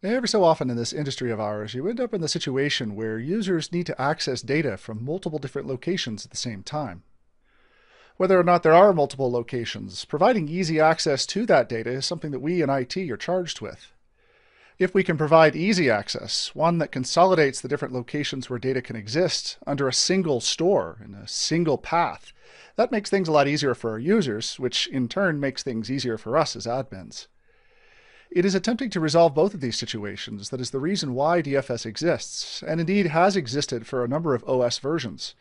Every so often in this industry of ours, you end up in the situation where users need to access data from multiple different locations at the same time. Whether or not there are multiple locations, providing easy access to that data is something that we in IT are charged with. If we can provide easy access, one that consolidates the different locations where data can exist under a single store in a single path, that makes things a lot easier for our users, which in turn makes things easier for us as admins. It is attempting to resolve both of these situations that is the reason why DFS exists, and indeed has existed for a number of OS versions.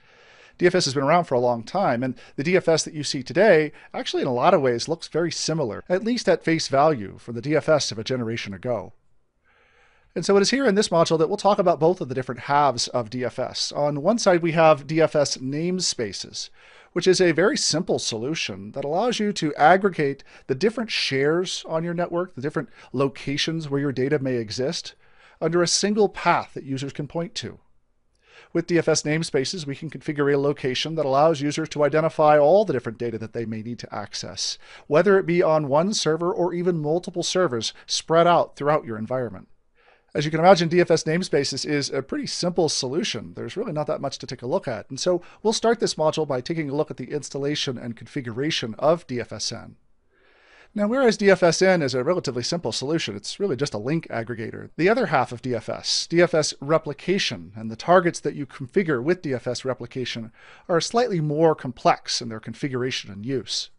DFS has been around for a long time, and the DFS that you see today actually in a lot of ways looks very similar, at least at face value, from the DFS of a generation ago. And so it is here in this module that we'll talk about both of the different halves of DFS. On one side, we have DFS namespaces, which is a very simple solution that allows you to aggregate the different shares on your network, the different locations where your data may exist, under a single path that users can point to. With DFS namespaces, we can configure a location that allows users to identify all the different data that they may need to access, whether it be on one server or even multiple servers spread out throughout your environment. As you can imagine, DFS namespaces is a pretty simple solution. There's really not that much to take a look at. And so we'll start this module by taking a look at the installation and configuration of DFSN. Now, whereas DFSN is a relatively simple solution, it's really just a link aggregator. The other half of DFS, DFS replication, and the targets that you configure with DFS replication are slightly more complex in their configuration and use.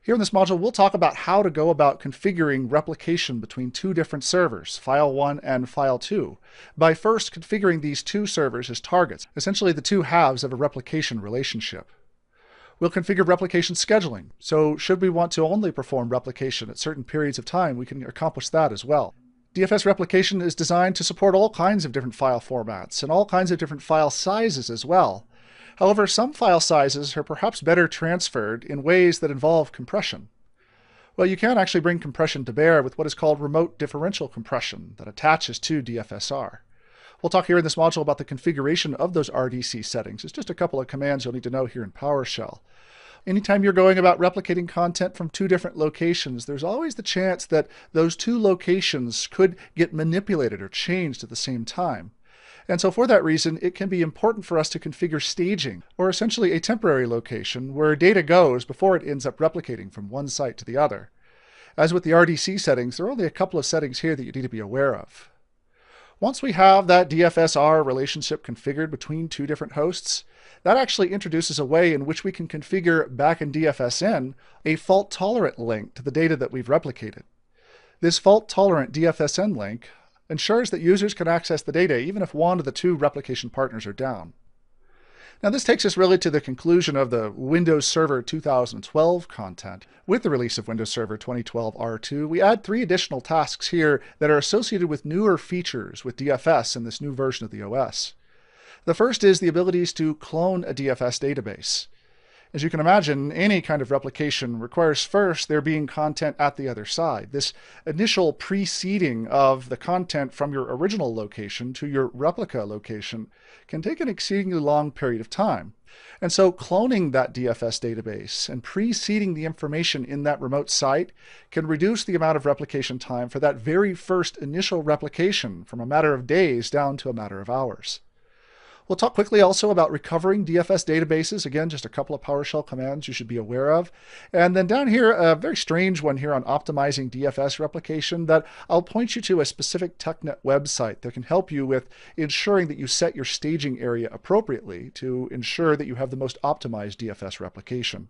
Here in this module, we'll talk about how to go about configuring replication between two different servers, File1 and File2, by first configuring these two servers as targets, essentially the two halves of a replication relationship. We'll configure replication scheduling, so should we want to only perform replication at certain periods of time, we can accomplish that as well. DFS replication is designed to support all kinds of different file formats and all kinds of different file sizes as well. However, some file sizes are perhaps better transferred in ways that involve compression. Well, you can actually bring compression to bear with what is called remote differential compression that attaches to DFSR. We'll talk here in this module about the configuration of those RDC settings. It's just a couple of commands you'll need to know here in PowerShell. Anytime you're going about replicating content from two different locations, there's always the chance that those two locations could get manipulated or changed at the same time. And so for that reason, it can be important for us to configure staging, or essentially a temporary location where data goes before it ends up replicating from one site to the other. As with the RDC settings, there are only a couple of settings here that you need to be aware of. Once we have that DFSR relationship configured between two different hosts, that actually introduces a way in which we can configure back in DFSN a fault-tolerant link to the data that we've replicated. This fault-tolerant DFSN link ensures that users can access the data even if one of the two replication partners are down. Now this takes us really to the conclusion of the Windows Server 2012 content. With the release of Windows Server 2012 R2, we add 3 additional tasks here that are associated with newer features with DFS in this new version of the OS. The first is the abilities to clone a DFS database. As you can imagine, any kind of replication requires first there being content at the other side. This initial preceding of the content from your original location to your replica location can take an exceedingly long period of time. And so cloning that DFS database and preceding the information in that remote site can reduce the amount of replication time for that very first initial replication from a matter of days down to a matter of hours. We'll talk quickly also about recovering DFS databases. Again, just a couple of PowerShell commands you should be aware of. And then down here, a very strange one here on optimizing DFS replication that I'll point you to a specific TechNet website that can help you with ensuring that you set your staging area appropriately to ensure that you have the most optimized DFS replication.